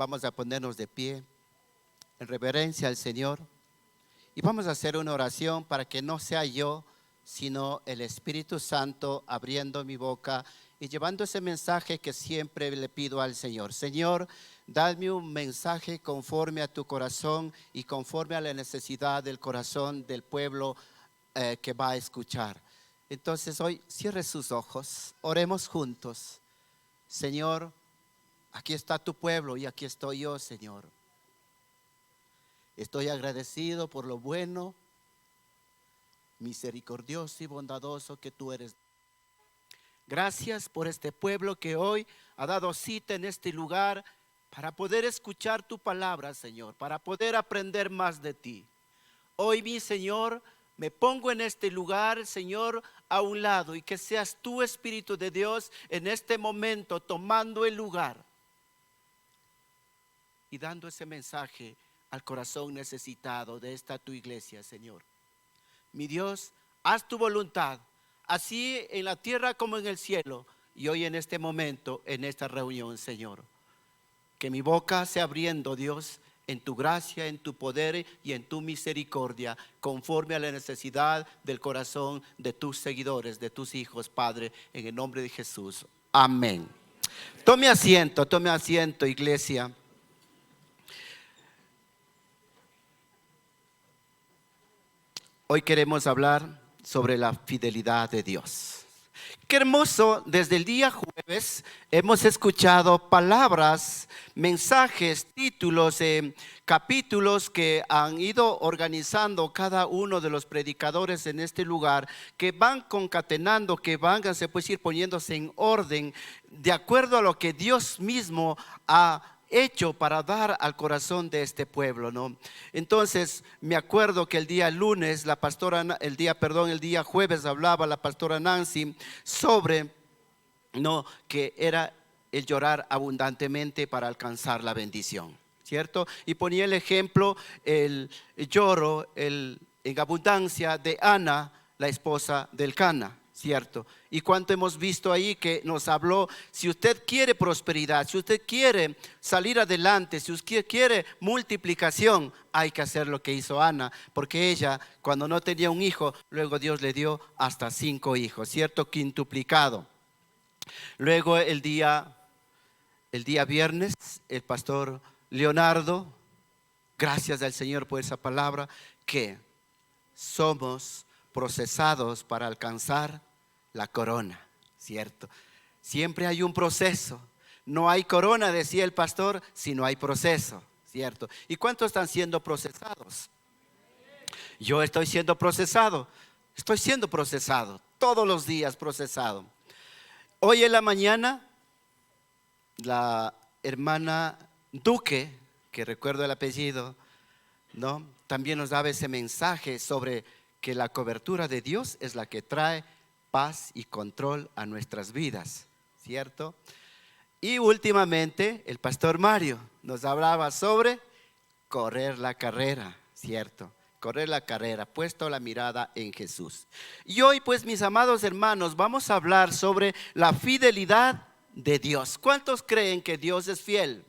Vamos a ponernos de pie en reverencia al Señor y vamos a hacer una oración para que no sea yo, sino el Espíritu Santo abriendo mi boca y llevando ese mensaje que siempre le pido al Señor. Señor, dame un mensaje conforme a tu corazón y conforme a la necesidad del corazón del pueblo que va a escuchar. Entonces hoy cierre sus ojos, oremos juntos. Señor, aquí está tu pueblo y aquí estoy yo, Señor. Estoy agradecido por lo bueno, misericordioso y bondadoso que tú eres. Gracias por este pueblo que hoy ha dado cita en este lugar para poder escuchar tu palabra, Señor, para poder aprender más de ti. Hoy, mi Señor, me pongo en este lugar, Señor, a un lado y que seas tú, Espíritu de Dios, en este momento tomando el lugar y dando ese mensaje al corazón necesitado de esta tu iglesia, Señor. Mi Dios, haz tu voluntad, así en la tierra como en el cielo, y hoy en este momento, en esta reunión, Señor. Que mi boca sea abriendo, Dios, en tu gracia, en tu poder y en tu misericordia, conforme a la necesidad del corazón de tus seguidores, de tus hijos, Padre, en el nombre de Jesús. Amén. Tome asiento, iglesia. Hoy queremos hablar sobre la fidelidad de Dios. Qué hermoso, desde el día jueves hemos escuchado palabras, mensajes, títulos, capítulos que han ido organizando cada uno de los predicadores en este lugar, que van concatenando, que van, se puede decir, poniéndose en orden de acuerdo a lo que Dios mismo ha hecho para dar al corazón de este pueblo, ¿no? Entonces me acuerdo que el día jueves hablaba la pastora Nancy sobre, ¿no?, que era el llorar abundantemente para alcanzar la bendición, ¿cierto? Y ponía el ejemplo, el lloro en abundancia de Ana, la esposa del Cana, ¿cierto? Y cuánto hemos visto ahí que nos habló, si usted quiere prosperidad, si usted quiere salir adelante, si usted quiere multiplicación, hay que hacer lo que hizo Ana, porque ella, cuando no tenía un hijo, luego Dios le dio hasta 5 hijos, ¿cierto? Quintuplicado. Luego el día viernes, el pastor Leonardo, gracias al Señor por esa palabra, que somos procesados para alcanzar la corona, ¿cierto? Siempre hay un proceso. No hay corona, decía el pastor, si no hay proceso, ¿cierto? ¿Y cuántos están siendo procesados? Yo estoy siendo procesado, todos los días procesado. Hoy en la mañana, la hermana Duque, que recuerdo el apellido, ¿no?, también nos daba ese mensaje sobre que la cobertura de Dios es la que trae paz y control a nuestras vidas, ¿cierto? Y últimamente el pastor Mario nos hablaba sobre correr la carrera, ¿cierto? Correr la carrera, puesto la mirada en Jesús. Y hoy, pues, mis amados hermanos, vamos a hablar sobre la fidelidad de Dios. ¿Cuántos creen que Dios es fiel?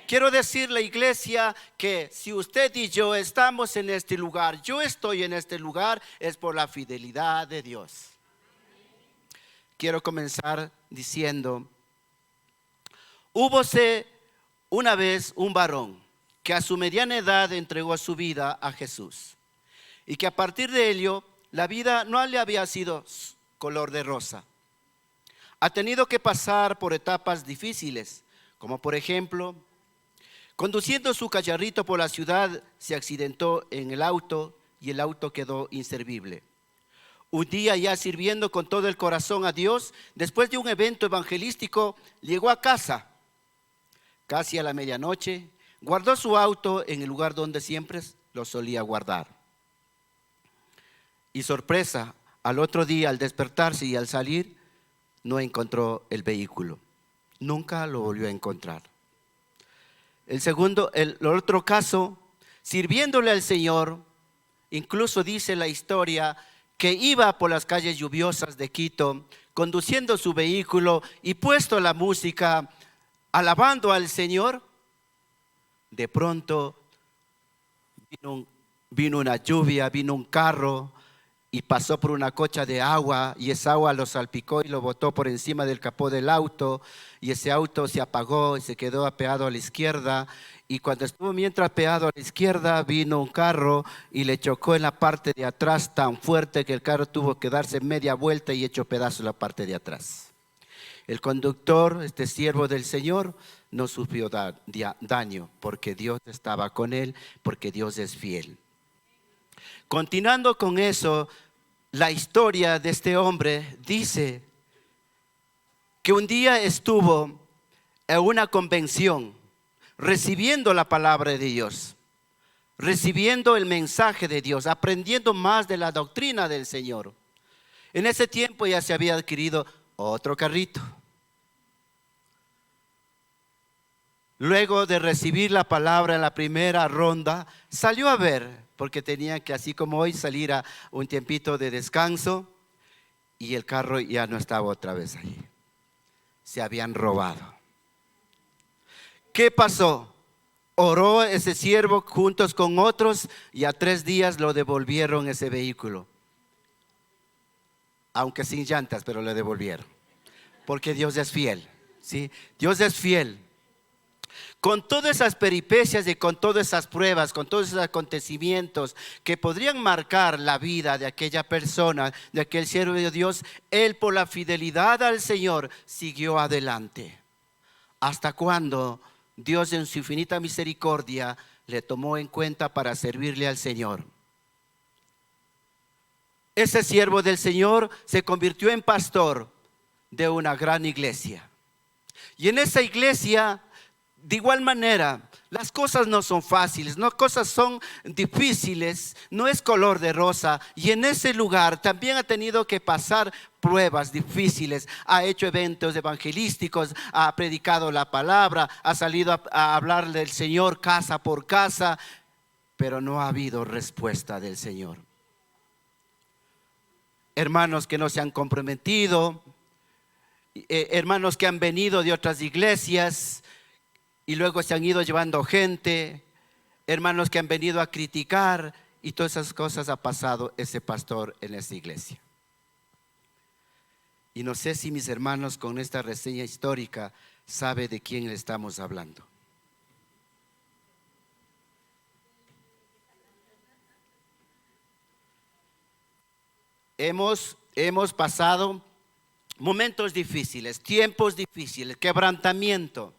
Quiero decirle, iglesia, que si usted y yo estamos en este lugar, yo estoy en este lugar, es por la fidelidad de Dios. Quiero comenzar diciendo, húbose una vez un varón que a su mediana edad entregó su vida a Jesús, y que a partir de ello la vida no le había sido color de rosa. Ha tenido que pasar por etapas difíciles, como por ejemplo, conduciendo su cacharrito por la ciudad, se accidentó en el auto y el auto quedó inservible. Un día, ya sirviendo con todo el corazón a Dios, después de un evento evangelístico, llegó a casa. Casi a la medianoche, guardó su auto en el lugar donde siempre lo solía guardar. Y sorpresa, al otro día, al despertarse y al salir, no encontró el vehículo. Nunca lo volvió a encontrar. El otro caso, sirviéndole al Señor, incluso dice la historia que iba por las calles lluviosas de Quito, conduciendo su vehículo y puesto la música, alabando al Señor, De pronto vino una lluvia, vino un carro y pasó por una cocha de agua, y esa agua lo salpicó y lo botó por encima del capó del auto, y ese auto se apagó y se quedó apeado a la izquierda. Y cuando estuvo mientras apeado a la izquierda, vino un carro y le chocó en la parte de atrás tan fuerte que el carro tuvo que darse media vuelta y echó pedazo la parte de atrás. El conductor, este siervo del Señor, no sufrió daño porque Dios estaba con él, porque Dios es fiel. Continuando con eso, la historia de este hombre dice que un día estuvo en una convención recibiendo la palabra de Dios, recibiendo el mensaje de Dios, aprendiendo más de la doctrina del Señor. En ese tiempo ya se había adquirido otro carrito. Luego de recibir la palabra en la primera ronda, salió a ver, porque tenía que, así como hoy, salir a un tiempito de descanso, y el carro ya no estaba otra vez allí. Se habían robado. ¿Qué pasó? Oró ese siervo juntos con otros, y a 3 días lo devolvieron ese vehículo. Aunque sin llantas, pero lo devolvieron. Porque Dios es fiel, ¿sí? Dios es fiel. Con todas esas peripecias y con todas esas pruebas, con todos esos acontecimientos que podrían marcar la vida de aquella persona, de aquel siervo de Dios, él, por la fidelidad al Señor, siguió adelante. Hasta cuando Dios, en su infinita misericordia, le tomó en cuenta para servirle al Señor. Ese siervo del Señor se convirtió en pastor de una gran iglesia. Y en esa iglesia, de igual manera, las cosas no son fáciles, las cosas son difíciles, no es color de rosa. Y en ese lugar también ha tenido que pasar pruebas difíciles. Ha hecho eventos evangelísticos, ha predicado la palabra, ha salido a hablar del Señor casa por casa, pero no ha habido respuesta del Señor. Hermanos que no se han comprometido, hermanos que han venido de otras iglesias y luego se han ido llevando gente, hermanos que han venido a criticar, y todas esas cosas ha pasado ese pastor en esta iglesia. Y no sé si mis hermanos, con esta reseña histórica, sabe de quién le estamos hablando. Hemos pasado momentos difíciles, tiempos difíciles, quebrantamiento.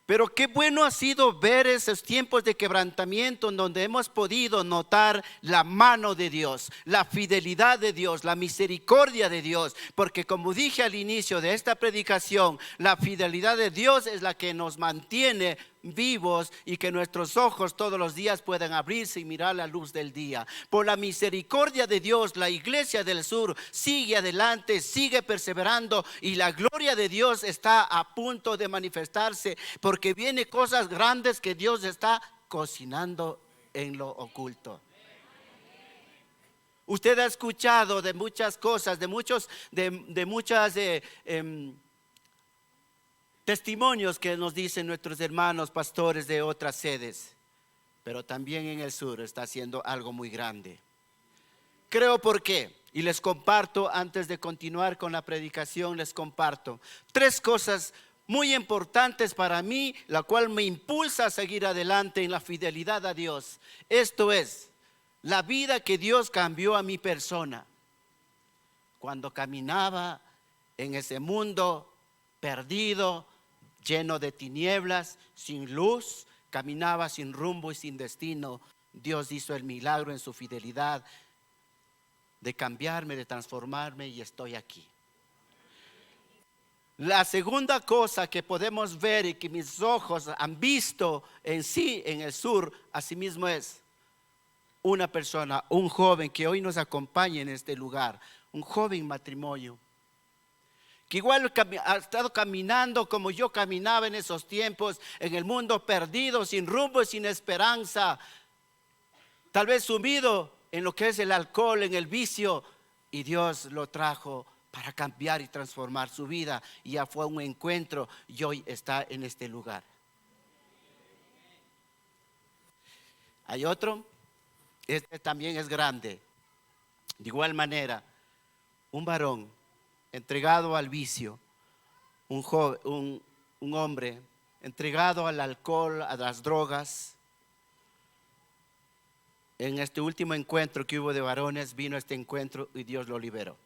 Pero qué bueno ha sido ver esos tiempos de quebrantamiento en donde hemos podido notar la mano de Dios, la fidelidad de Dios, la misericordia de Dios. Porque como dije al inicio de esta predicación, la fidelidad de Dios es la que nos mantiene vivos y que nuestros ojos todos los días puedan abrirse y mirar la luz del día. Por la misericordia de Dios, la iglesia del sur sigue adelante, sigue perseverando, y la gloria de Dios está a punto de manifestarse, porque vienen cosas grandes que Dios está cocinando en lo oculto. Usted ha escuchado de muchas cosas, de muchas testimonios que nos dicen nuestros hermanos pastores de otras sedes, pero también en el sur está haciendo algo muy grande. Creo por qué, y les comparto antes de continuar con la predicación, les comparto 3 cosas muy importantes para mí, la cual me impulsa a seguir adelante en la fidelidad a Dios. Esto es, la vida que Dios cambió a mi persona. Cuando caminaba en ese mundo perdido, lleno de tinieblas, sin luz, caminaba sin rumbo y sin destino, Dios hizo el milagro en su fidelidad de cambiarme, de transformarme, y estoy aquí. La segunda cosa que podemos ver y que mis ojos han visto en sí en el sur, asimismo, es una persona, un joven que hoy nos acompaña en este lugar, un joven matrimonio, que igual ha estado caminando como yo caminaba en esos tiempos, en el mundo perdido, sin rumbo y sin esperanza, tal vez sumido en lo que es el alcohol, en el vicio, y Dios lo trajo para cambiar y transformar su vida, y ya fue un encuentro y hoy está en este lugar. Hay otro, este también es grande. De igual manera, un varón entregado al vicio, un hombre entregado al alcohol, a las drogas. En este último encuentro que hubo de varones, vino este encuentro y Dios lo liberó.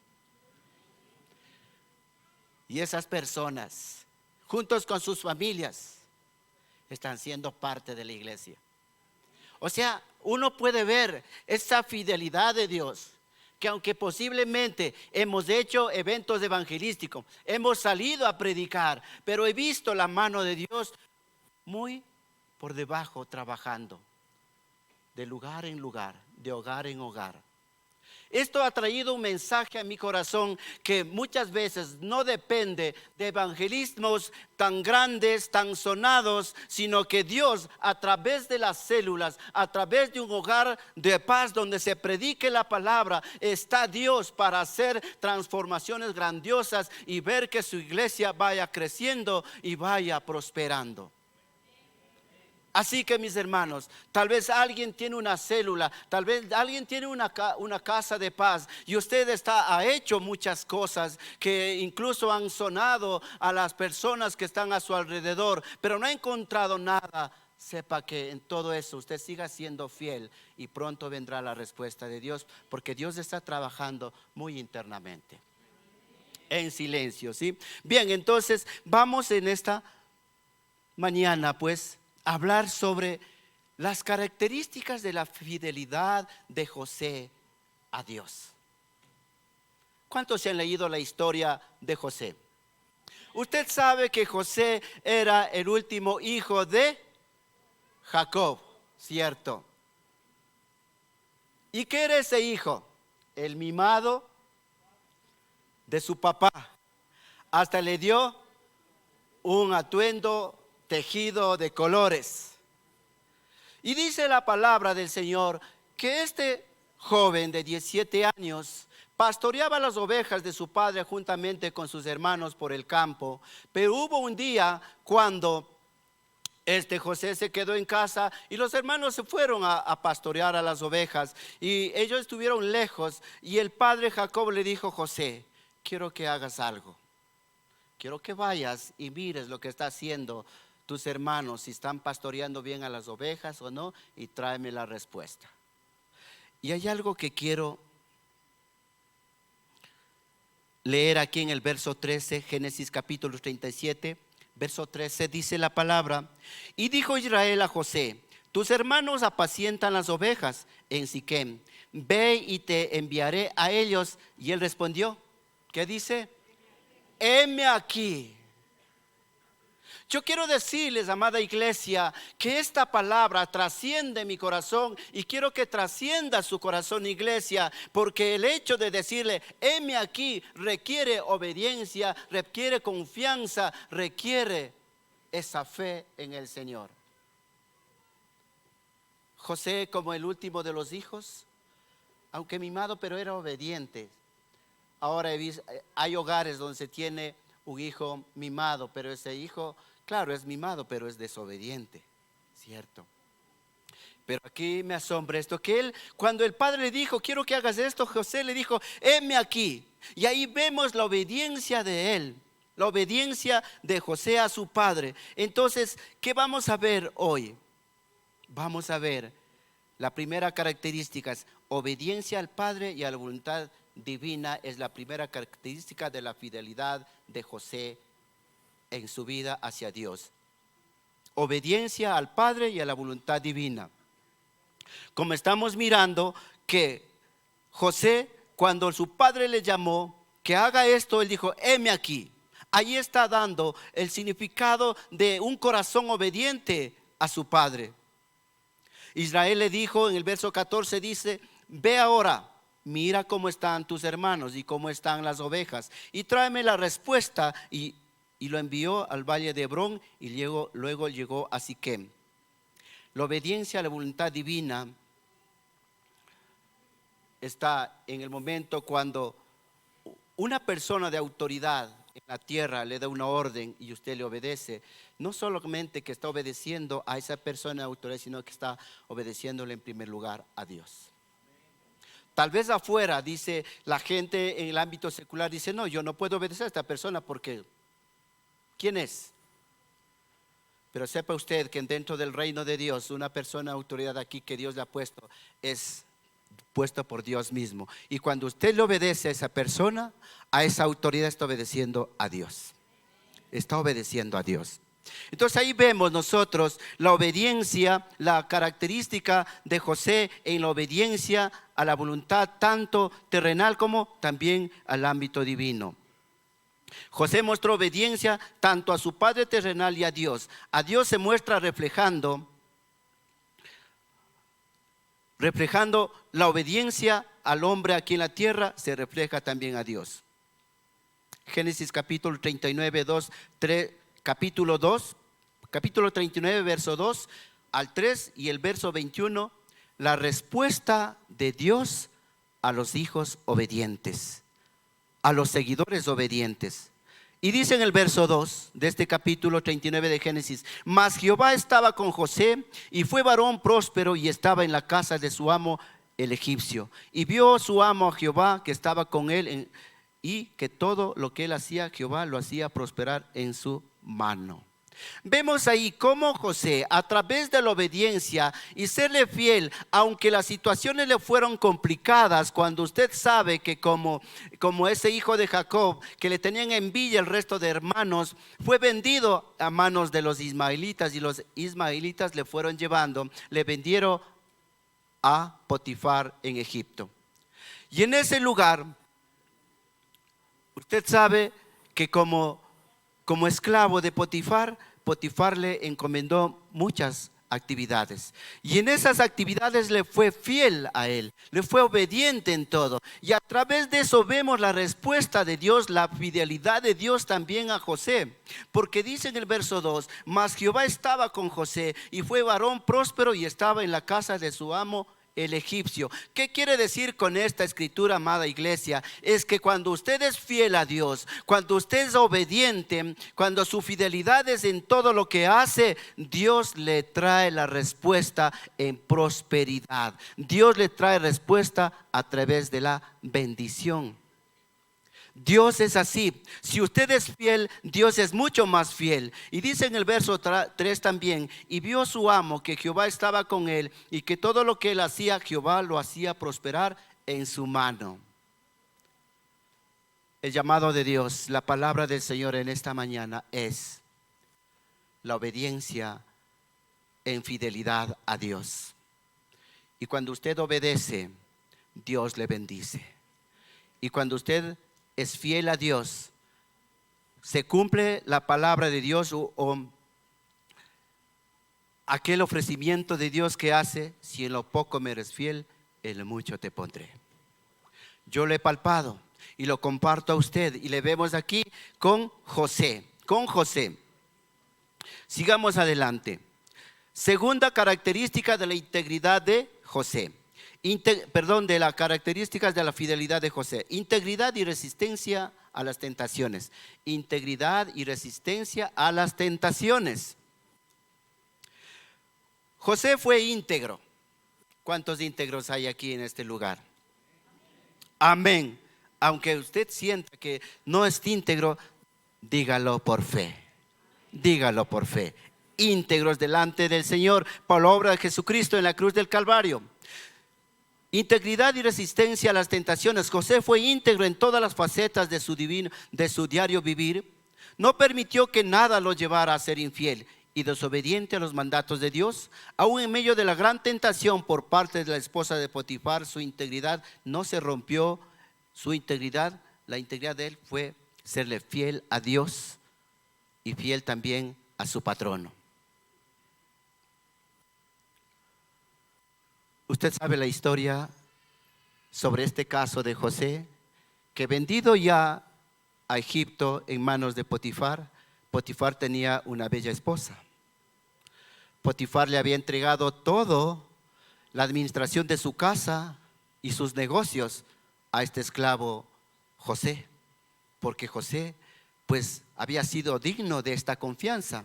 Y esas personas, juntos con sus familias, están siendo parte de la iglesia. O sea, uno puede ver esa fidelidad de Dios, que aunque posiblemente hemos hecho eventos evangelísticos, hemos salido a predicar, pero he visto la mano de Dios muy por debajo trabajando, de lugar en lugar, de hogar en hogar. Esto ha traído un mensaje a mi corazón que muchas veces no depende de evangelismos tan grandes, tan sonados, sino que Dios a través de las células, a través de un hogar de paz donde se predique la palabra, está Dios para hacer transformaciones grandiosas y ver que su iglesia vaya creciendo y vaya prosperando. Así que mis hermanos, tal vez alguien tiene una célula, tal vez alguien tiene una casa de paz y usted ha hecho muchas cosas que incluso han sonado a las personas que están a su alrededor, pero no ha encontrado nada. Sepa que en todo eso usted siga siendo fiel y pronto vendrá la respuesta de Dios, porque Dios está trabajando muy internamente, en silencio, ¿sí? Bien, entonces vamos en esta mañana pues hablar sobre las características de la fidelidad de José a Dios. ¿Cuántos se han leído la historia de José? Usted sabe que José era el último hijo de Jacob, ¿cierto? ¿Y qué era ese hijo? El mimado de su papá. Hasta le dio un atuendo tejido de colores. Y dice la palabra del Señor que este joven de 17 años pastoreaba las ovejas de su padre juntamente con sus hermanos por el campo. Pero hubo un día cuando José se quedó en casa y los hermanos se fueron a pastorear a las ovejas y ellos estuvieron lejos, y el padre Jacob le dijo: José, quiero que hagas algo. Quiero que vayas y mires lo que está haciendo tus hermanos, si están pastoreando bien a las ovejas o no, y tráeme la respuesta. Y hay algo que quiero leer aquí en el verso 13, Génesis capítulo 37, verso 13, dice la palabra: y dijo Israel a José: tus hermanos apacientan las ovejas en Siquem, ve y te enviaré a ellos. Y él respondió, ¿qué dice? Heme aquí. Yo quiero decirles, amada iglesia, que esta palabra trasciende mi corazón y quiero que trascienda su corazón, iglesia, porque el hecho de decirle heme aquí requiere obediencia, requiere confianza, requiere esa fe en el Señor. José, como el último de los hijos, aunque mimado, pero era obediente. Ahora hay hogares donde se tiene un hijo mimado, pero ese hijo, claro, es mimado, pero es desobediente, ¿cierto? Pero aquí me asombra esto, que él, cuando el padre le dijo, quiero que hagas esto, José le dijo, heme aquí. Y ahí vemos la obediencia de él, la obediencia de José a su padre. Entonces, ¿qué vamos a ver hoy? Vamos a ver la primera característica, es obediencia al Padre y a la voluntad divina. Es la primera característica de la fidelidad de José en su vida hacia Dios. Obediencia al Padre y a la voluntad divina. Como estamos mirando que José, cuando su padre le llamó que haga esto, él dijo, heme aquí. Ahí está dando el significado de un corazón obediente a su padre. Israel le dijo en el verso 14, dice, ve ahora, mira cómo están tus hermanos y cómo están las ovejas, y tráeme la respuesta. Y lo envió al valle de Hebrón y luego llegó a Siquem. La obediencia a la voluntad divina está en el momento cuando una persona de autoridad en la tierra le da una orden y usted le obedece, no solamente que está obedeciendo a esa persona de autoridad, sino que está obedeciéndole en primer lugar a Dios. Tal vez afuera, dice la gente en el ámbito secular, dice, no, yo no puedo obedecer a esta persona porque, ¿quién es? Pero sepa usted que dentro del reino de Dios, una persona de autoridad aquí que Dios le ha puesto, es puesto por Dios mismo. Y cuando usted le obedece a esa persona, a esa autoridad está obedeciendo a Dios. Está obedeciendo a Dios. Entonces ahí vemos nosotros la obediencia, la característica de José en la obediencia a la voluntad tanto terrenal como también al ámbito divino. José mostró obediencia tanto a su padre terrenal y a Dios. A Dios se muestra reflejando la obediencia al hombre aquí en la tierra, se refleja también a Dios. Génesis capítulo 39, 2, 3, capítulo 39, verso 2 al 3 y el verso 21, la respuesta de Dios a los hijos obedientes, a los seguidores obedientes. Y dice en el verso 2 de este capítulo 39 de Génesis: mas Jehová estaba con José y fue varón próspero y estaba en la casa de su amo el egipcio. Y vio su amo a Jehová que estaba con él y que todo lo que él hacía, Jehová lo hacía prosperar en su mano. Vemos ahí cómo José, a través de la obediencia y serle fiel, aunque las situaciones le fueron complicadas, cuando usted sabe que como ese hijo de Jacob, que le tenían envidia el resto de hermanos, fue vendido a manos de los ismaelitas, y los ismaelitas le fueron llevando, le vendieron a Potifar en Egipto. Y en ese lugar, usted sabe que como esclavo de Potifar, Potifar le encomendó muchas actividades. Y en esas actividades le fue fiel a él, le fue obediente en todo. Y a través de eso vemos la respuesta de Dios, la fidelidad de Dios también a José. Porque dice en el verso 2, mas Jehová estaba con José y fue varón próspero y estaba en la casa de su amo el egipcio. ¿Qué quiere decir con esta escritura, amada iglesia? Es que cuando usted es fiel a Dios, cuando usted es obediente, cuando su fidelidad es en todo lo que hace, Dios le trae la respuesta en prosperidad. Dios le trae respuesta a través de la bendición. Dios es así. Si usted es fiel, Dios es mucho más fiel. Y dice en el verso 3 también: y vio su amo que Jehová estaba con él y que todo lo que él hacía, Jehová lo hacía prosperar en su mano. El llamado de Dios, la palabra del Señor en esta mañana es la obediencia en fidelidad a Dios. Y cuando usted obedece, Dios le bendice. Y cuando usted es fiel a Dios, se cumple la palabra de Dios o aquel ofrecimiento de Dios que hace: si en lo poco me eres fiel, en lo mucho te pondré. Yo lo he palpado y lo comparto a usted, y le vemos aquí con José. Sigamos adelante. Segunda característica de la integridad de José. De las características de la fidelidad de José: integridad y resistencia a las tentaciones. Integridad y resistencia a las tentaciones. José fue íntegro. ¿Cuántos íntegros hay aquí en este lugar? Amén. Aunque usted sienta que no es íntegro, dígalo por fe. Dígalo por fe. Íntegros delante del Señor por la obra de Jesucristo en la cruz del Calvario. Integridad y resistencia a las tentaciones. José fue íntegro en todas las facetas de su diario vivir. No permitió que nada lo llevara a ser infiel y desobediente a los mandatos de Dios. Aún en medio de la gran tentación por parte de la esposa de Potifar, su integridad no se rompió. La integridad de él fue serle fiel a Dios y fiel también a su patrono. Usted sabe la historia sobre este caso de José, que vendido ya a Egipto en manos de Potifar, Potifar tenía una bella esposa. Potifar le había entregado todo, la administración de su casa y sus negocios, a este esclavo José, porque José pues había sido digno de esta confianza.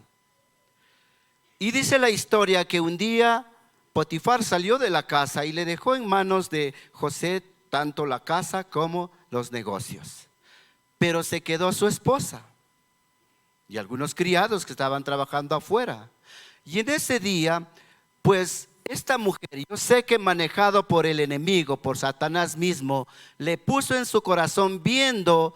Y dice la historia que un día Potifar salió de la casa y le dejó en manos de José tanto la casa como los negocios. Pero se quedó su esposa y algunos criados que estaban trabajando afuera. Y en ese día, pues esta mujer, yo sé que manejado por el enemigo, por Satanás mismo, le puso en su corazón, viendo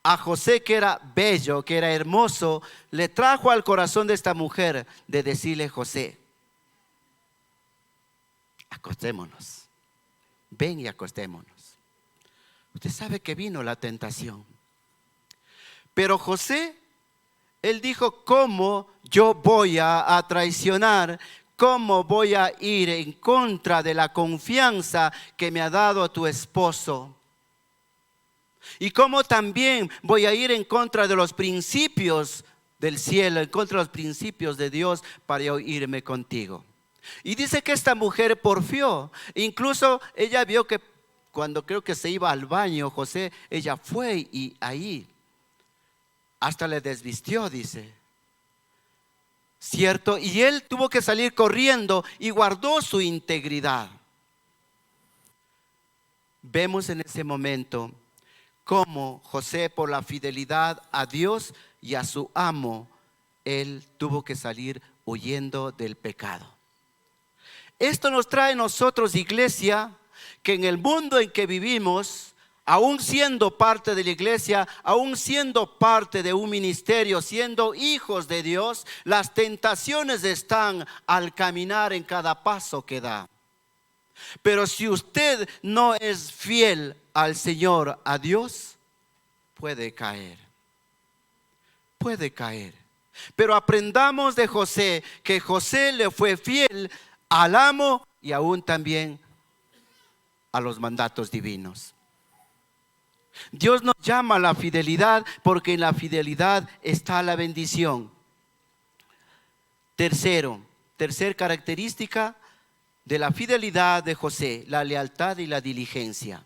a José que era bello, que era hermoso, le trajo al corazón de esta mujer de decirle: José, acostémonos, ven y acostémonos. Usted sabe que vino la tentación. Pero José, él dijo: ¿cómo yo voy a traicionar? ¿Cómo voy a ir en contra de la confianza que me ha dado tu esposo? Y cómo también voy a ir en contra de los principios del cielo, en contra de los principios de Dios, para yo irme contigo. Y dice que esta mujer porfió. Incluso ella vio que cuando creo que se iba al baño José, ella fue y ahí hasta le desvistió, dice. ¿Cierto? Y él tuvo que salir corriendo y guardó su integridad. Vemos en ese momento cómo José, por la fidelidad a Dios y a su amo, él tuvo que salir huyendo del pecado. Esto nos trae a nosotros, iglesia, que en el mundo en que vivimos, aún siendo parte de la iglesia, aún siendo parte de un ministerio, siendo hijos de Dios, las tentaciones están al caminar en cada paso que da. Pero si usted no es fiel al Señor, a Dios, puede caer. Puede caer. Pero aprendamos de José, que José le fue fiel al amo y aún también a los mandatos divinos. Dios nos llama a la fidelidad, porque en la fidelidad está la bendición. Tercer característica de la fidelidad de José: la lealtad y la diligencia.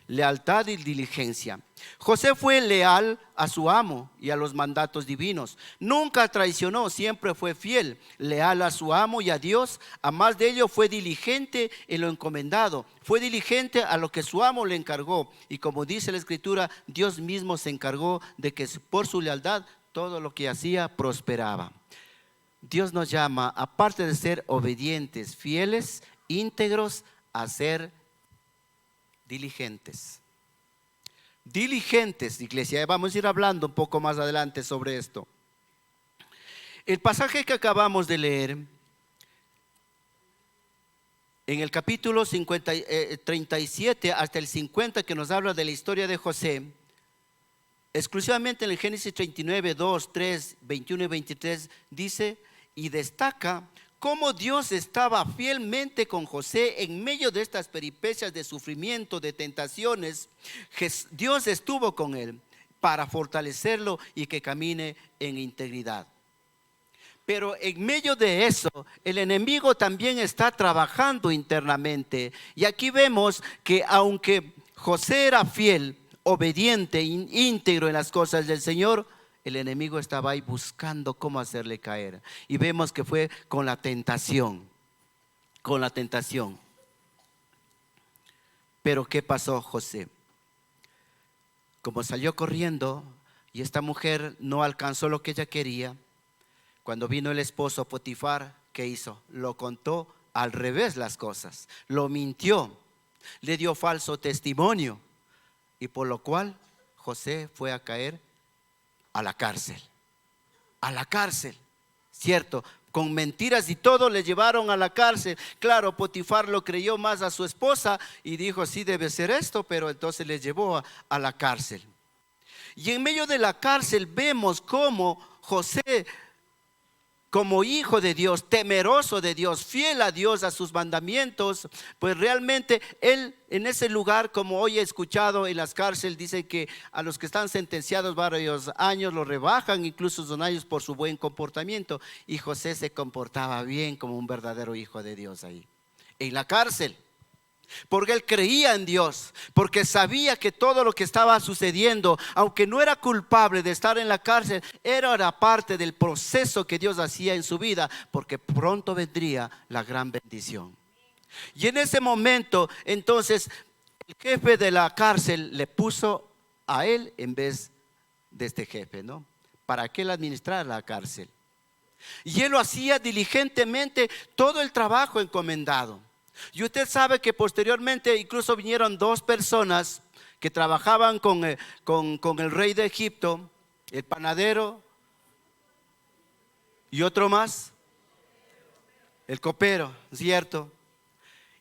Lealtad y diligencia. José fue leal a su amo y a los mandatos divinos. Nunca traicionó, siempre fue fiel, leal a su amo y a Dios. A más de ello, fue diligente en lo encomendado. Fue diligente a lo que su amo le encargó. Y como dice la Escritura, Dios mismo se encargó de que por su lealtad todo lo que hacía prosperaba. Dios nos llama, aparte de ser obedientes, fieles, íntegros, a ser diligentes. Diligentes, iglesia. Vamos a ir hablando un poco más adelante sobre esto. El pasaje que acabamos de leer, en el capítulo 37 hasta el 50, que nos habla de la historia de José, exclusivamente en el Génesis 39, 2, 3, 21 y 23, dice y destaca cómo Dios estaba fielmente con José en medio de estas peripecias de sufrimiento, de tentaciones. Dios estuvo con él para fortalecerlo y que camine en integridad. Pero en medio de eso, el enemigo también está trabajando internamente. Y aquí vemos que aunque José era fiel, obediente, íntegro en las cosas del Señor, el enemigo estaba ahí buscando cómo hacerle caer. Y vemos que fue con la tentación. Con la tentación. Pero ¿qué pasó José? Como salió corriendo y esta mujer no alcanzó lo que ella quería, cuando vino el esposo Potifar, ¿qué hizo? Lo contó al revés las cosas. Lo mintió. Le dio falso testimonio. Y por lo cual José fue a caer a la cárcel. A la cárcel, ¿cierto? Con mentiras y todo le llevaron a la cárcel. Claro, Potifar lo creyó más a su esposa y dijo: sí, debe ser esto, pero entonces le llevó a la cárcel. Y en medio de la cárcel vemos cómo José, como hijo de Dios, temeroso de Dios, fiel a Dios, a sus mandamientos, pues realmente él en ese lugar, como hoy he escuchado en las cárceles, dice que a los que están sentenciados varios años los rebajan, incluso son años, por su buen comportamiento. Y José se comportaba bien como un verdadero hijo de Dios ahí, en la cárcel. porque él creía en Dios, porque sabía que todo lo que estaba sucediendo, aunque no era culpable de estar en la cárcel, era parte del proceso que Dios hacía en su vida, porque pronto vendría la gran bendición. Y en ese momento, entonces, el jefe de la cárcel le puso a él en vez de este jefe, ¿no? Para que él administrara la cárcel. Y él lo hacía diligentemente todo el trabajo encomendado. Y usted sabe que posteriormente incluso vinieron dos personas que trabajaban con el rey de Egipto, el panadero y otro más, el copero, ¿cierto?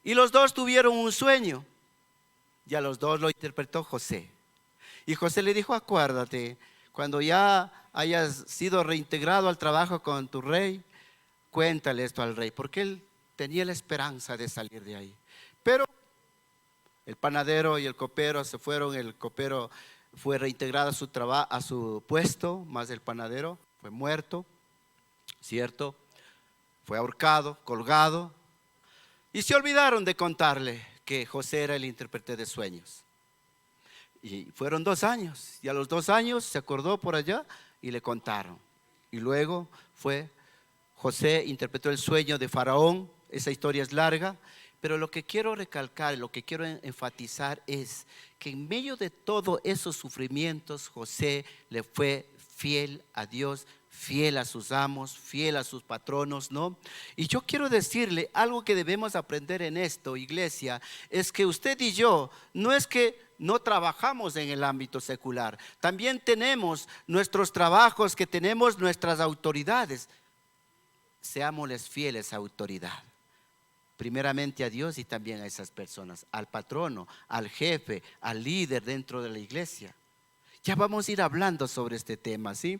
Y los dos tuvieron un sueño y a los dos lo interpretó José. Y José le dijo: acuérdate, cuando ya hayas sido reintegrado al trabajo con tu rey, cuéntale esto al rey, porque él tenía la esperanza de salir de ahí. Pero el panadero y el copero se fueron. El copero fue reintegrado a su puesto, más el panadero fue muerto, ¿cierto? Fue ahorcado, colgado. Y se olvidaron de contarle que José era el intérprete de sueños. Y fueron 2 años, y a los 2 años se acordó por allá y le contaron. Y luego José interpretó el sueño de Faraón. Esa historia es larga, pero lo que quiero recalcar, lo que quiero enfatizar es que en medio de todos esos sufrimientos, José le fue fiel a Dios, fiel a sus amos, fiel a sus patronos, ¿no? Y yo quiero decirle algo que debemos aprender en esto, iglesia, es que usted y yo, no es que no trabajamos en el ámbito secular, también tenemos nuestros trabajos, que tenemos nuestras autoridades. Seámosles fieles a autoridad, primeramente a Dios y también a esas personas, al patrono, al jefe, al líder dentro de la iglesia. Ya vamos a ir hablando sobre este tema, ¿sí?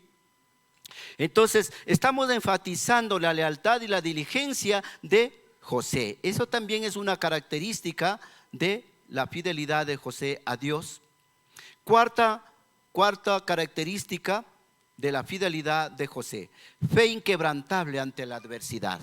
Entonces, estamos enfatizando la lealtad y la diligencia de José. Eso también es una característica de la fidelidad de José a Dios. Cuarta característica de la fidelidad de José: fe inquebrantable ante la adversidad.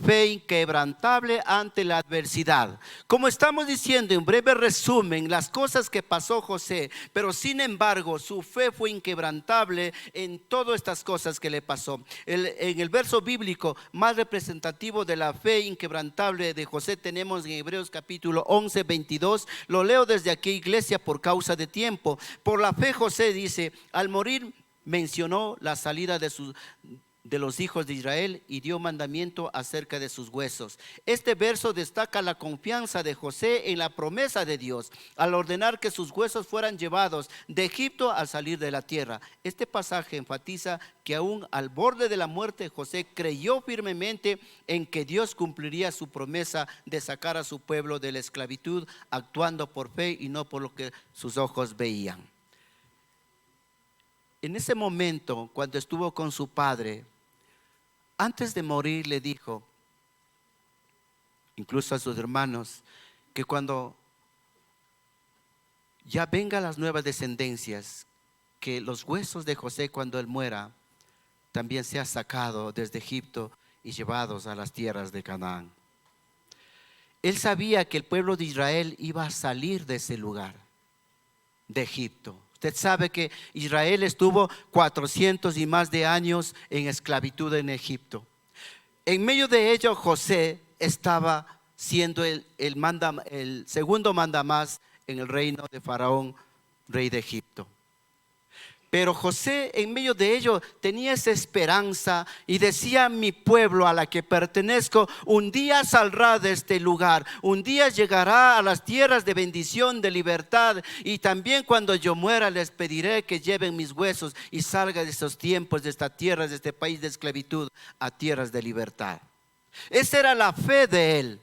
Fe inquebrantable ante la adversidad. Como estamos diciendo en breve resumen, las cosas que pasó José, pero sin embargo su fe fue inquebrantable en todas estas cosas que le pasó. En el verso bíblico más representativo de la fe inquebrantable de José tenemos en Hebreos capítulo 11, 22. Lo leo desde aquí, iglesia, por causa de tiempo. Por la fe José dice: al morir mencionó la salida de los hijos de Israel y dio mandamiento acerca de sus huesos. Este verso destaca la confianza de José en la promesa de Dios al ordenar que sus huesos fueran llevados de Egipto al salir de la tierra. Este pasaje enfatiza que aún al borde de la muerte, José creyó firmemente en que Dios cumpliría su promesa de sacar a su pueblo de la esclavitud, actuando por fe y no por lo que sus ojos veían. En ese momento, cuando estuvo con su padre, antes de morir le dijo, incluso a sus hermanos, que cuando ya vengan las nuevas descendencias, que los huesos de José, cuando él muera, también sean sacados desde Egipto y llevados a las tierras de Canaán. Él sabía que el pueblo de Israel iba a salir de ese lugar, de Egipto. Usted sabe que Israel estuvo 400 y más de años en esclavitud en Egipto. En medio de ello, José estaba siendo el segundo mandamás en el reino de Faraón, rey de Egipto. Pero José, en medio de ello, tenía esa esperanza y decía: mi pueblo a la que pertenezco un día saldrá de este lugar, un día llegará a las tierras de bendición, de libertad, y también cuando yo muera les pediré que lleven mis huesos y salga de esos tiempos, de esta tierra, de este país de esclavitud, a tierras de libertad. Esa era la fe de él.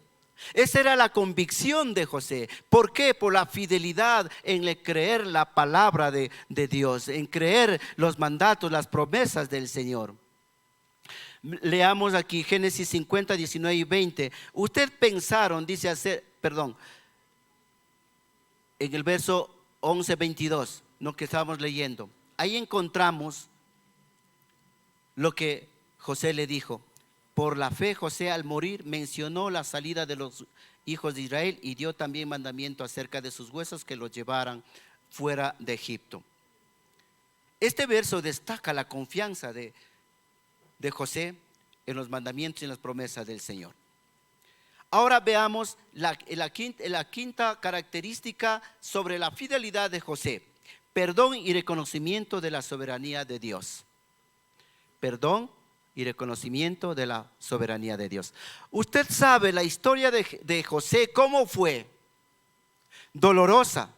Esa era la convicción de José. ¿Por qué? Por la fidelidad en creer la palabra de Dios, en creer los mandatos, las promesas del Señor. Leamos aquí Génesis 50, 19 y 20. Ustedes pensaron, en el verso 11, 22, lo que estábamos leyendo. Ahí encontramos lo que José le dijo: Por la fe, José al morir mencionó la salida de los hijos de Israel y dio también mandamiento acerca de sus huesos que los llevaran fuera de Egipto. Este verso destaca la confianza de José en los mandamientos y en las promesas del Señor. Ahora veamos la quinta característica sobre la fidelidad de José: perdón y reconocimiento de la soberanía de Dios. Perdón y reconocimiento de la soberanía de Dios. Usted sabe la historia de José, ¿cómo fue? Dolorosa,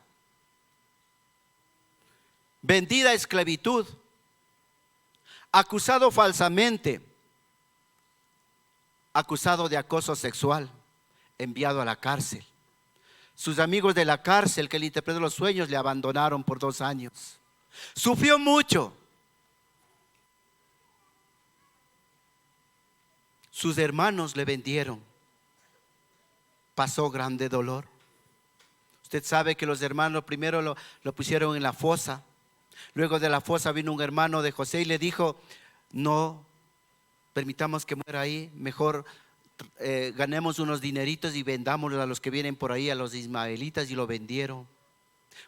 vendida a esclavitud, acusado falsamente, acusado de acoso sexual, enviado a la cárcel. Sus amigos de la cárcel que le interpretó los sueños le abandonaron por 2 años. Sufrió mucho. Sus hermanos le vendieron. Pasó grande dolor. Usted sabe que los hermanos primero lo pusieron en la fosa. Luego de la fosa vino un hermano de José y le dijo: no permitamos que muera ahí, mejor ganemos unos dineritos y vendámoslos a los que vienen por ahí, a los ismaelitas. Y lo vendieron.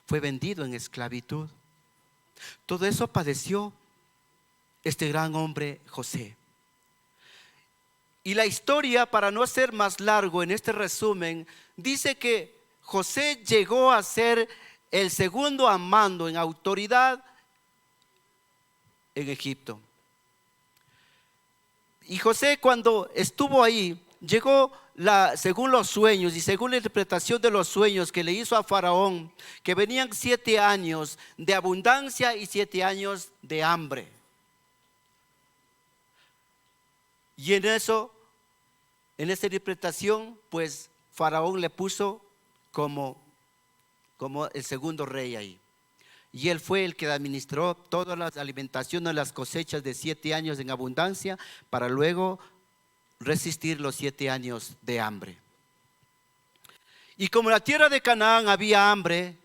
Fue vendido en esclavitud. Todo eso padeció este gran hombre José. Y la historia, para no ser más largo en este resumen, dice que José llegó a ser el segundo a mando en autoridad en Egipto. Y José, cuando estuvo ahí, llegó según los sueños y según la interpretación de los sueños que le hizo a Faraón, que venían 7 años de abundancia y 7 años de hambre. Y en esta interpretación, pues Faraón le puso como el segundo rey ahí. Y él fue el que administró toda la alimentación de las cosechas de 7 años en abundancia, para luego resistir los 7 años de hambre. Y como en la tierra de Canaán había hambre,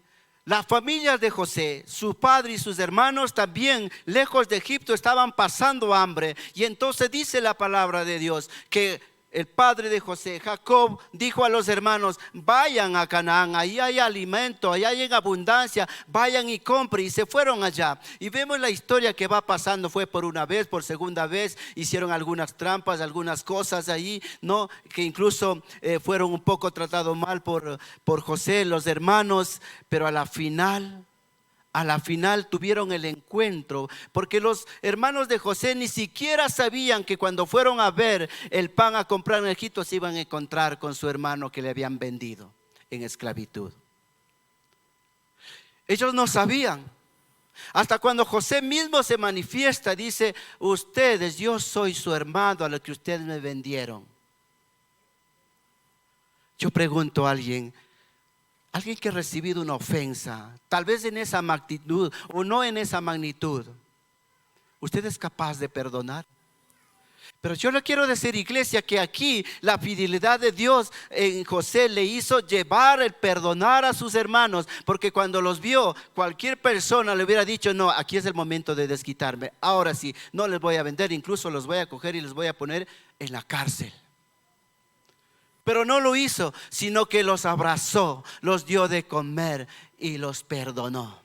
las familias de José, su padre y sus hermanos también lejos de Egipto estaban pasando hambre. Y entonces dice la palabra de Dios que el padre de José, Jacob, dijo a los hermanos: vayan a Canaán, ahí hay alimento, ahí hay en abundancia, vayan y compren. Y se fueron allá. Y vemos la historia que va pasando. Fue por una vez, por segunda vez, hicieron algunas trampas, algunas cosas ahí, ¿no? Que incluso fueron un poco tratados mal por José, los hermanos. Pero a la final tuvieron el encuentro, porque los hermanos de José ni siquiera sabían que cuando fueron a ver el pan a comprar en Egipto se iban a encontrar con su hermano que le habían vendido en esclavitud. Ellos no sabían. Hasta cuando José mismo se manifiesta, dice: ustedes, yo soy su hermano a los que ustedes me vendieron. Yo pregunto a alguien que ha recibido una ofensa, tal vez en esa magnitud o no en esa magnitud, ¿usted es capaz de perdonar? Pero yo le quiero decir, iglesia, que aquí la fidelidad de Dios en José le hizo llevar el perdonar a sus hermanos, porque cuando los vio, cualquier persona le hubiera dicho: no, aquí es el momento de desquitarme, ahora sí, no les voy a vender, incluso los voy a coger y les voy a poner en la cárcel. Pero no lo hizo, sino que los abrazó, los dio de comer y los perdonó.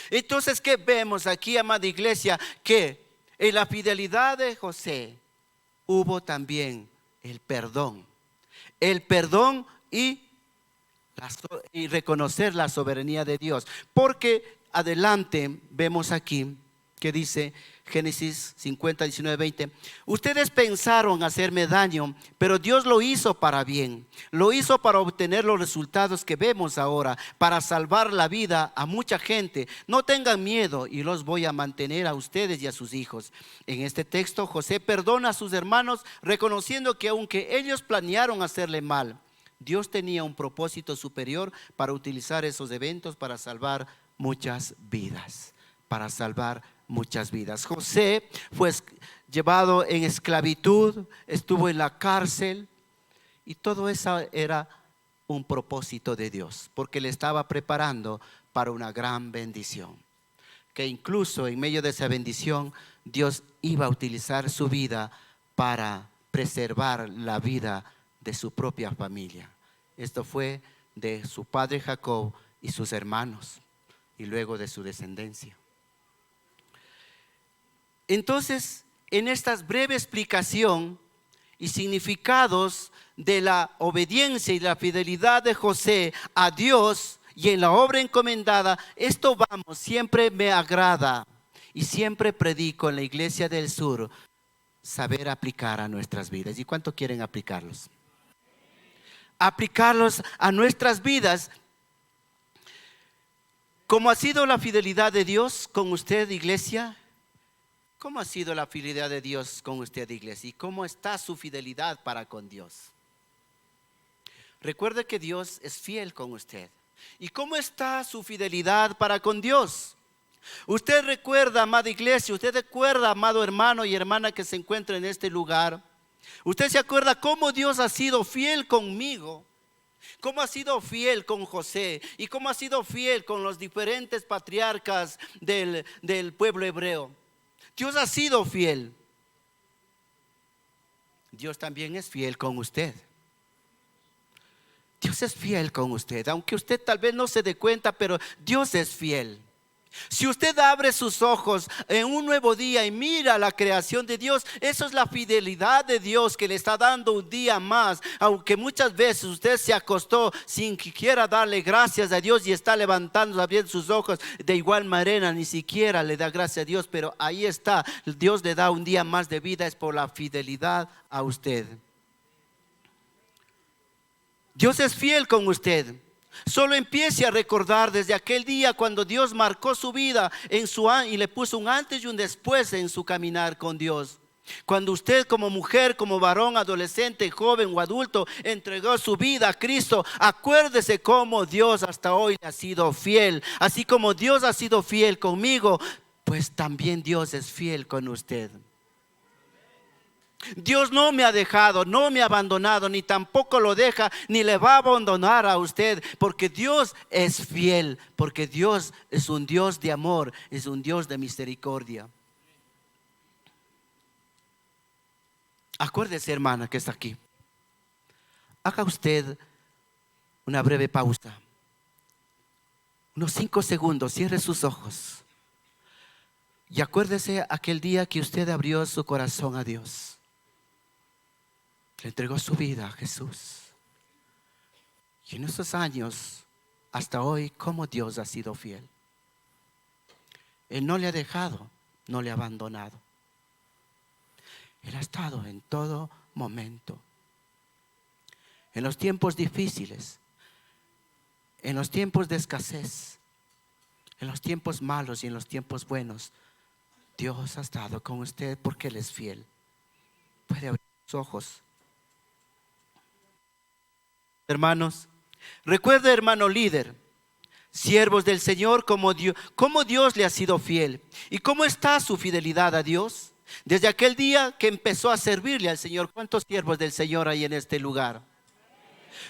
Entonces, ¿qué vemos aquí, amada iglesia? Que en la fidelidad de José hubo también el perdón. El perdón y reconocer la soberanía de Dios. Porque adelante vemos aquí que dice Génesis 50, 19, 20: ustedes pensaron hacerme daño, pero Dios lo hizo para bien. Lo hizo para obtener los resultados que vemos ahora, para salvar la vida a mucha gente. No tengan miedo y los voy a mantener a ustedes y a sus hijos. En este texto, José perdona a sus hermanos, reconociendo que aunque ellos planearon hacerle mal, Dios tenía un propósito superior para utilizar esos eventos para salvar muchas vidas. Para salvar muchas vidas. José fue llevado en esclavitud, estuvo en la cárcel, y todo eso era un propósito de Dios, porque le estaba preparando para una gran bendición, que incluso en medio de esa bendición Dios iba a utilizar su vida para preservar la vida de su propia familia. Esto fue de su padre Jacob y sus hermanos, y luego de su descendencia. Entonces, en esta breve explicación y significados de la obediencia y la fidelidad de José a Dios y en la obra encomendada, esto siempre me agrada y siempre predico en la Iglesia del Sur, saber aplicar a nuestras vidas. ¿Y cuánto quieren aplicarlos? Aplicarlos a nuestras vidas. ¿Cómo ha sido la fidelidad de Dios con usted, iglesia? ¿Cómo ha sido la fidelidad de Dios con usted, iglesia? ¿Y cómo está su fidelidad para con Dios? Recuerde que Dios es fiel con usted. ¿Y cómo está su fidelidad para con Dios? Usted recuerda, amada iglesia, usted recuerda, amado hermano y hermana que se encuentra en este lugar. Usted se acuerda cómo Dios ha sido fiel conmigo, cómo ha sido fiel con José y cómo ha sido fiel con los diferentes patriarcas del pueblo hebreo. Dios ha sido fiel. Dios también es fiel con usted. Dios es fiel con usted, aunque usted tal vez no se dé cuenta, pero Dios es fiel. Si usted abre sus ojos en un nuevo día y mira la creación de Dios, eso es la fidelidad de Dios que le está dando un día más. Aunque muchas veces usted se acostó sin siquiera darle gracias a Dios y está levantando, abriendo sus ojos, de igual manera ni siquiera le da gracias a Dios, pero ahí está, Dios le da un día más de vida, es por la fidelidad a usted. Dios es fiel con usted. Solo empiece a recordar desde aquel día cuando Dios marcó su vida y le puso un antes y un después en su caminar con Dios. Cuando usted como mujer, como varón, adolescente, joven o adulto entregó su vida a Cristo, acuérdese cómo Dios hasta hoy le ha sido fiel. Así como Dios ha sido fiel conmigo, pues también Dios es fiel con usted. Dios no me ha dejado, no me ha abandonado, ni tampoco lo deja, ni le va a abandonar a usted, porque Dios es fiel, porque Dios es un Dios de amor, es un Dios de misericordia. Acuérdese, hermana, que está aquí. Haga usted una breve pausa, unos 5 segundos, cierre sus ojos y acuérdese aquel día que usted abrió su corazón a Dios. Le entregó su vida a Jesús. Y en esos años, hasta hoy, cómo Dios ha sido fiel. Él no le ha dejado, no le ha abandonado. Él ha estado en todo momento. En los tiempos difíciles, en los tiempos de escasez, en los tiempos malos y en los tiempos buenos, Dios ha estado con usted porque Él es fiel. Puede abrir sus ojos. Hermanos, recuerde, hermano líder, siervos del Señor, cómo Dios le ha sido fiel y cómo está su fidelidad a Dios desde aquel día que empezó a servirle al Señor. ¿Cuántos siervos del Señor hay en este lugar?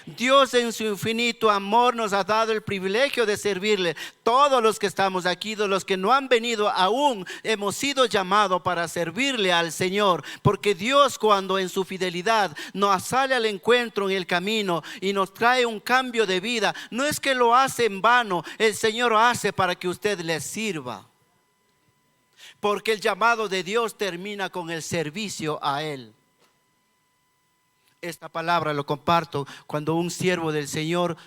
Dios en su infinito amor nos ha dado el privilegio de servirle. Todos los que estamos aquí, de los que no han venido aún, hemos sido llamados para servirle al Señor. Porque Dios, cuando en su fidelidad nos sale al encuentro en el camino y nos trae un cambio de vida, no es que lo hace en vano, el Señor lo hace para que usted le sirva. Porque el llamado de Dios termina con el servicio a Él. Esta palabra lo comparto cuando un siervo del Señor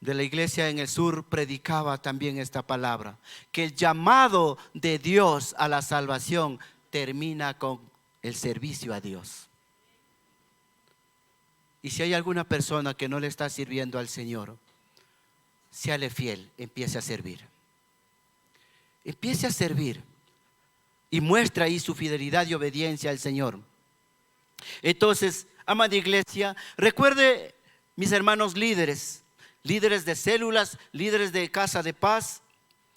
de la iglesia en el sur predicaba también esta palabra, que el llamado de Dios a la salvación termina con el servicio a Dios. Y si hay alguna persona que no le está sirviendo al Señor, séale fiel, empiece a servir. Empiece a servir y muestra ahí su fidelidad y obediencia al Señor. Entonces, amada iglesia, recuerde, mis hermanos líderes de células, líderes de casa de paz,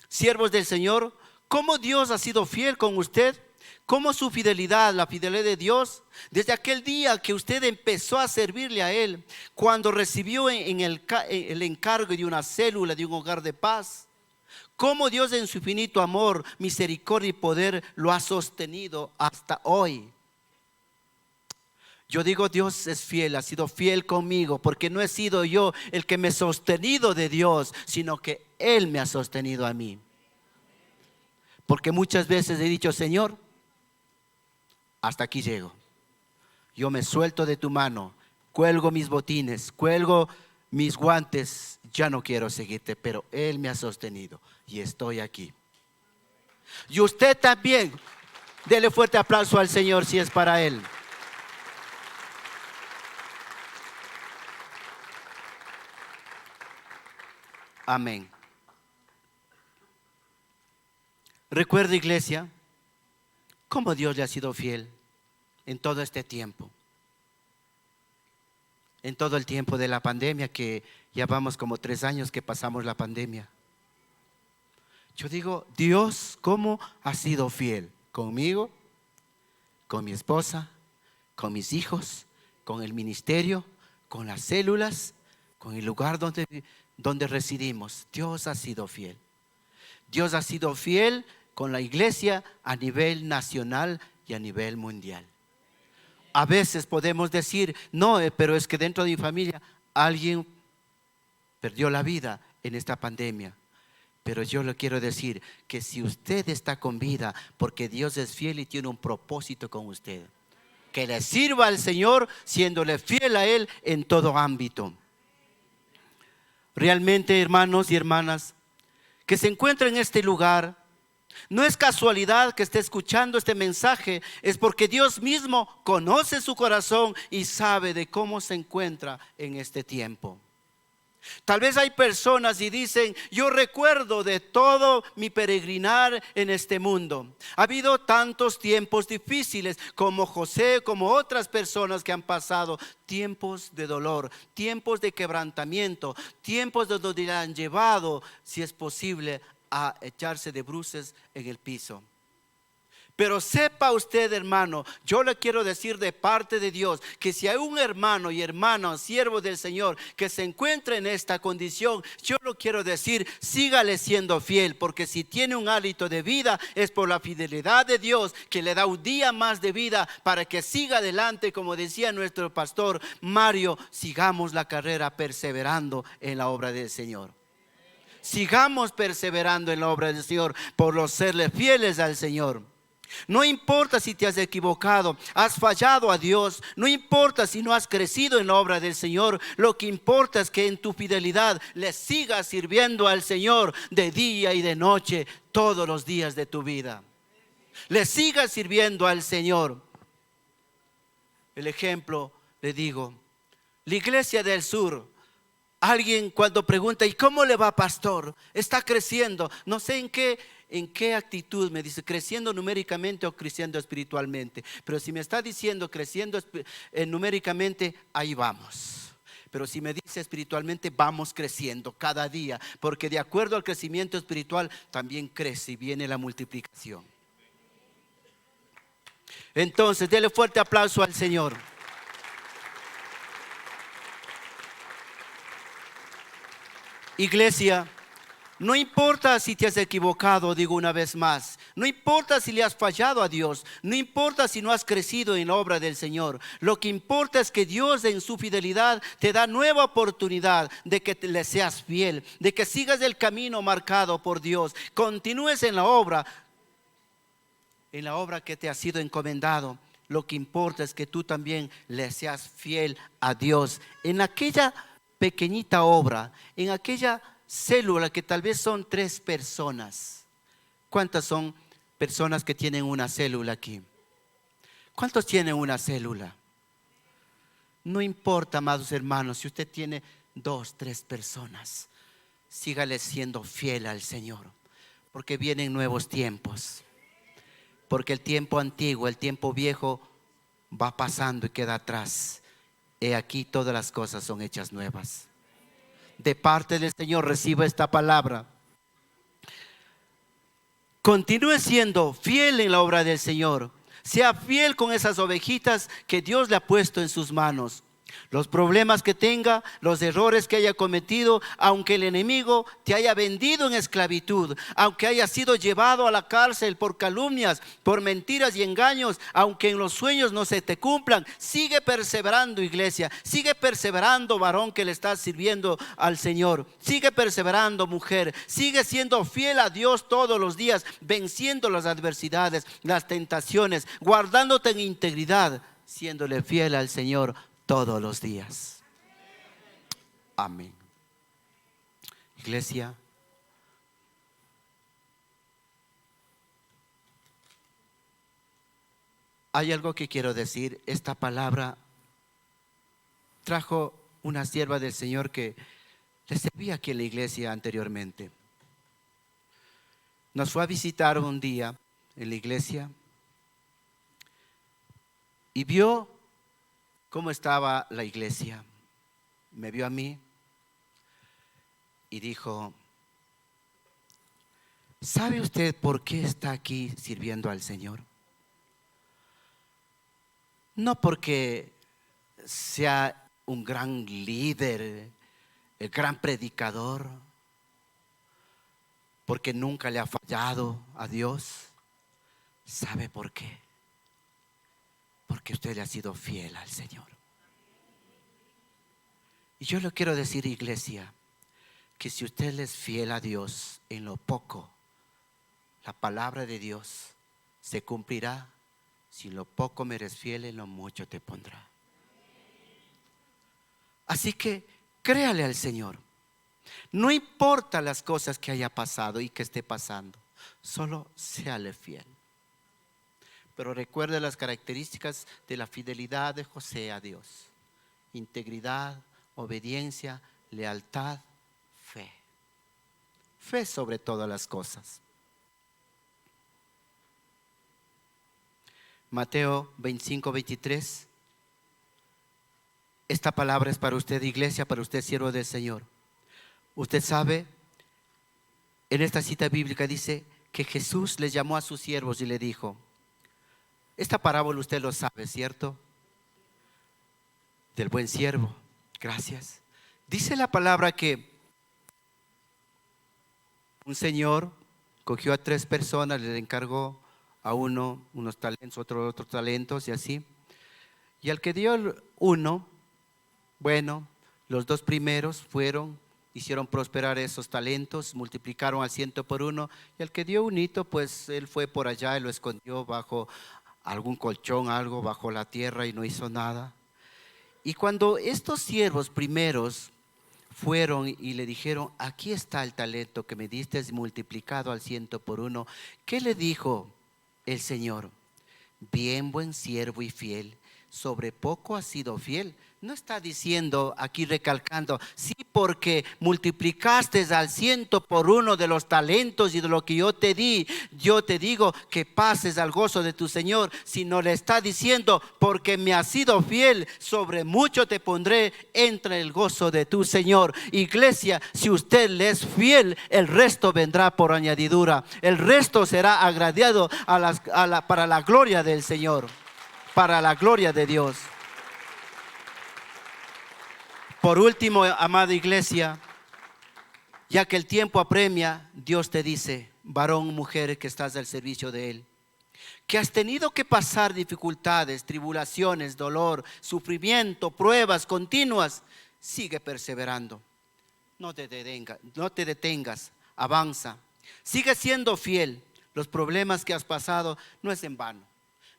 siervos del Señor, cómo Dios ha sido fiel con usted, cómo su fidelidad, la fidelidad de Dios, desde aquel día que usted empezó a servirle a Él, cuando recibió en el encargo de una célula, de un hogar de paz, cómo Dios en su infinito amor, misericordia y poder lo ha sostenido hasta hoy. Yo digo, Dios es fiel, ha sido fiel conmigo, porque no he sido yo el que me he sostenido de Dios, sino que Él me ha sostenido a mí. Porque muchas veces he dicho, Señor, hasta aquí llego. Yo me suelto de tu mano, cuelgo mis botines, cuelgo mis guantes, ya no quiero seguirte, pero Él me ha sostenido y estoy aquí. Y usted también, dele fuerte aplauso al Señor si es para Él. Amén. Recuerda, iglesia, cómo Dios le ha sido fiel en todo este tiempo. En todo el tiempo de la pandemia, que ya vamos como 3 años que pasamos la pandemia. Yo digo, Dios, ¿cómo ha sido fiel? Conmigo, con mi esposa, con mis hijos, con el ministerio, con las células, con el lugar donde residimos. Dios ha sido fiel. Dios ha sido fiel con la iglesia a nivel nacional y a nivel mundial. A veces podemos decir, no, pero es que dentro de mi familia alguien perdió la vida en esta pandemia. Pero yo le quiero decir que si usted está con vida, porque Dios es fiel y tiene un propósito con usted, que le sirva al Señor siéndole fiel a Él en todo ámbito. Realmente, hermanos y hermanas, que se encuentra en este lugar, no es casualidad que esté escuchando este mensaje, es porque Dios mismo conoce su corazón y sabe de cómo se encuentra en este tiempo. Tal vez hay personas y dicen, yo recuerdo de todo mi peregrinar en este mundo. Ha habido tantos tiempos difíciles como José, como otras personas que han pasado tiempos de dolor, tiempos de quebrantamiento, tiempos de donde le han llevado, si es posible, a echarse de bruces en el piso. Pero sepa usted, hermano, yo le quiero decir de parte de Dios que si hay un hermano y hermana, siervo del Señor que se encuentra en esta condición, yo lo quiero decir, sígale siendo fiel, porque si tiene un hálito de vida es por la fidelidad de Dios que le da un día más de vida para que siga adelante, como decía nuestro pastor Mario, sigamos la carrera perseverando en la obra del Señor. Sigamos perseverando en la obra del Señor por los serle fieles al Señor. No importa si te has equivocado, has fallado a Dios, no importa si no has crecido en la obra del Señor, lo que importa es que en tu fidelidad le sigas sirviendo al Señor de día y de noche, todos los días de tu vida. Le sigas sirviendo al Señor. El ejemplo, le digo, la iglesia del sur. Alguien cuando pregunta, ¿y cómo le va, pastor? Está creciendo. No sé en qué actitud me dice, creciendo numéricamente o creciendo espiritualmente. Pero si me está diciendo creciendo numéricamente, ahí vamos. Pero si me dice espiritualmente, vamos creciendo cada día. Porque de acuerdo al crecimiento espiritual, también crece y viene la multiplicación. Entonces, dele fuerte aplauso al Señor. Iglesia, no importa si te has equivocado, digo una vez más, no importa si le has fallado a Dios, no importa si no has crecido en la obra del Señor, lo que importa es que Dios en su fidelidad te da nueva oportunidad de que le seas fiel, de que sigas el camino marcado por Dios, continúes en la obra que te ha sido encomendado. Lo que importa es que tú también le seas fiel a Dios en aquella pequeñita obra, en aquella célula que tal vez son 3 personas. ¿Cuántas son personas que tienen una célula aquí? ¿Cuántos tienen una célula? No importa, amados hermanos, si usted tiene 2, 3 personas, sígale siendo fiel al Señor, porque vienen nuevos tiempos. Porque el tiempo antiguo, el tiempo viejo va pasando y queda atrás. He aquí todas las cosas son hechas nuevas. De parte del Señor reciba esta palabra. Continúe siendo fiel en la obra del Señor. Sea fiel con esas ovejitas que Dios le ha puesto en sus manos. Los problemas que tenga, los errores que haya cometido, aunque el enemigo te haya vendido en esclavitud, aunque haya sido llevado a la cárcel por calumnias, por mentiras y engaños, aunque en los sueños no se te cumplan, sigue perseverando, iglesia, sigue perseverando, varón que le estás sirviendo al Señor, sigue perseverando, mujer, sigue siendo fiel a Dios todos los días, venciendo las adversidades, las tentaciones, guardándote en integridad, siéndole fiel al Señor todos los días. Amén. Iglesia, hay algo que quiero decir. Esta palabra trajo una sierva del Señor que le servía aquí en la iglesia anteriormente. Nos fue a visitar un día en la iglesia y vio cómo estaba la iglesia. Me vio a mí y dijo: ¿sabe usted por qué está aquí sirviendo al Señor? No porque sea un gran líder, el gran predicador, porque nunca le ha fallado a Dios. ¿Sabe por qué? Porque usted le ha sido fiel al Señor. Y yo le quiero decir, iglesia, que si usted le es fiel a Dios en lo poco, la palabra de Dios se cumplirá. Si en lo poco me eres fiel, en lo mucho te pondrá. Así que créale al Señor. No importa las cosas que haya pasado y que esté pasando, solo séale fiel. Pero recuerde las características de la fidelidad de José a Dios: integridad, obediencia, lealtad, fe. Fe sobre todas las cosas. Mateo 25:23. Esta palabra es para usted, iglesia, para usted, siervo del Señor. Usted sabe, en esta cita bíblica dice que Jesús les llamó a sus siervos y le dijo, esta parábola usted lo sabe, ¿cierto? Del buen siervo. Gracias. Dice la palabra que un señor cogió a 3 personas, le encargó a uno unos talentos, otros talentos y así. Y al que dio uno, bueno, los 2 primeros fueron, hicieron prosperar esos talentos, multiplicaron al 100 por 1. Y al que dio unito, pues él fue por allá y lo escondió bajo algún colchón, algo bajo la tierra, y no hizo nada. Y cuando estos siervos primeros fueron y le dijeron, aquí está el talento que me diste multiplicado al 100 por 1, ¿qué le dijo el Señor? Bien, buen siervo y fiel, sobre poco has sido fiel. No está diciendo aquí, recalcando, sí, porque multiplicaste al 100 por 1 de los talentos y de lo que yo te di, yo te digo que pases al gozo de tu Señor, sino le está diciendo, porque me has sido fiel, sobre mucho te pondré, entra el gozo de tu Señor. Iglesia, si usted le es fiel, el resto vendrá por añadidura, el resto será agradado para la gloria del Señor, para la gloria de Dios. Por último, amada iglesia, ya que el tiempo apremia, Dios te dice, varón, mujer que estás al servicio de Él, que has tenido que pasar dificultades, tribulaciones, dolor, sufrimiento, pruebas continuas, sigue perseverando. No te detengas, avanza, sigue siendo fiel. Los problemas que has pasado no es en vano.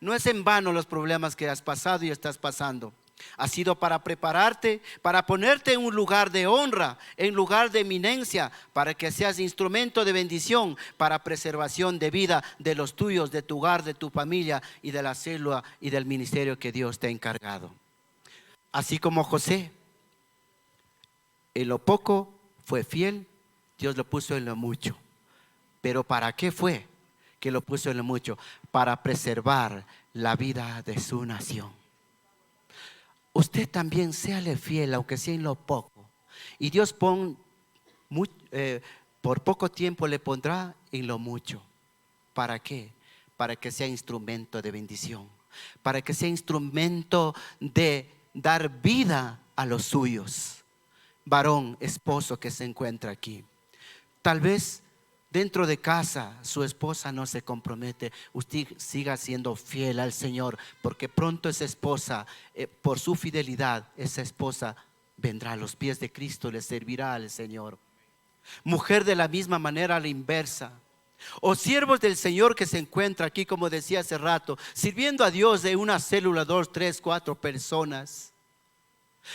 No es en vano los problemas que has pasado y estás pasando. Ha sido para prepararte, para ponerte en un lugar de honra, en lugar de eminencia, para que seas instrumento de bendición, para preservación de vida de los tuyos, de tu hogar, de tu familia y de la célula y del ministerio que Dios te ha encargado. Así como José, en lo poco fue fiel, Dios lo puso en lo mucho. Pero ¿para qué fue que lo puso en lo mucho? Para preservar la vida de su nación. Usted también séale fiel, aunque sea en lo poco. Y Dios por poco tiempo le pondrá en lo mucho. ¿Para qué? Para que sea instrumento de bendición. Para que sea instrumento de dar vida a los suyos. Varón, esposo que se encuentra aquí, tal vez dentro de casa su esposa no se compromete. Usted siga siendo fiel al Señor, porque pronto esa esposa, por su fidelidad, esa esposa vendrá a los pies de Cristo, le servirá al Señor. Mujer, de la misma manera, a la inversa. O siervos del Señor que se encuentra aquí, como decía hace rato, sirviendo a Dios de una célula, 2, 3, 4 personas.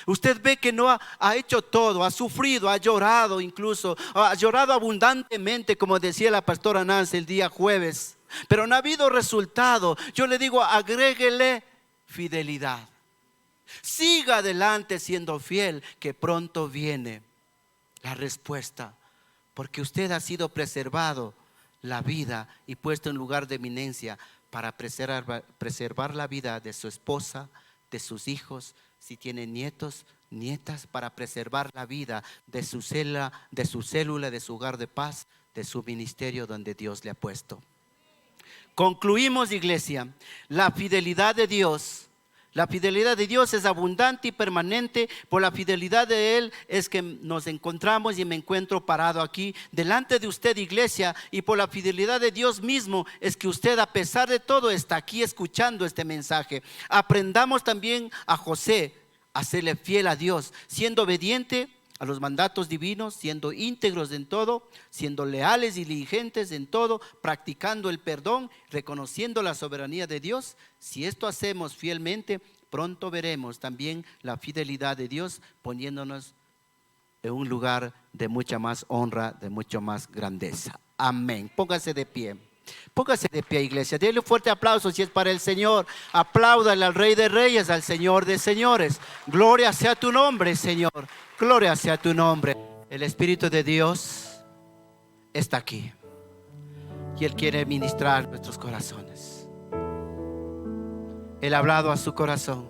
Usted ve que no ha hecho todo, ha sufrido, ha llorado, incluso ha llorado abundantemente, como decía la pastora Nancy el día jueves, pero no ha habido resultado. Yo le digo, agréguele fidelidad. Siga adelante siendo fiel, que pronto viene la respuesta, porque usted ha sido preservado la vida y puesto en lugar de eminencia para preservar la vida de su esposa, de sus hijos, si tiene nietos, nietas, para preservar la vida de su célula, de su hogar de paz, de su ministerio donde Dios le ha puesto. Concluimos, iglesia, la fidelidad de Dios. La fidelidad de Dios es abundante y permanente. Por la fidelidad de Él es que nos encontramos y me encuentro parado aquí delante de usted, iglesia. Y por la fidelidad de Dios mismo es que usted, a pesar de todo, está aquí escuchando este mensaje. Aprendamos también a José a serle fiel a Dios, siendo obediente a los mandatos divinos, siendo íntegros en todo, siendo leales y diligentes en todo, practicando el perdón, reconociendo la soberanía de Dios. Si esto hacemos fielmente, pronto veremos también la fidelidad de Dios poniéndonos en un lugar de mucha más honra, de mucho más grandeza. Amén. Póngase de pie. Póngase de pie, iglesia. Denle un fuerte aplauso si es para el Señor. Apláudale al Rey de Reyes, al Señor de Señores. Gloria sea tu nombre, Señor. Gloria sea tu nombre. El Espíritu de Dios está aquí y Él quiere ministrar nuestros corazones. Él ha hablado a su corazón.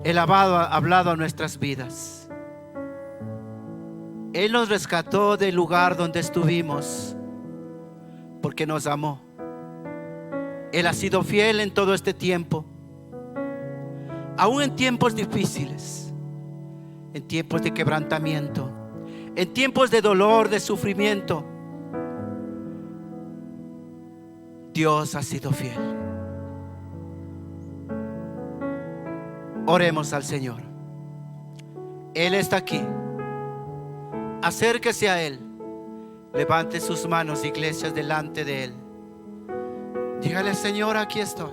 Él ha hablado a nuestras vidas. Él nos rescató del lugar donde estuvimos porque nos amó. Él ha sido fiel en todo este tiempo, aún en tiempos difíciles, en tiempos de quebrantamiento, en tiempos de dolor, de sufrimiento. Dios ha sido fiel. Oremos al Señor. Él está aquí. Acérquese a Él. Levante sus manos, iglesias, delante de Él. Dígale: Señor, aquí estoy.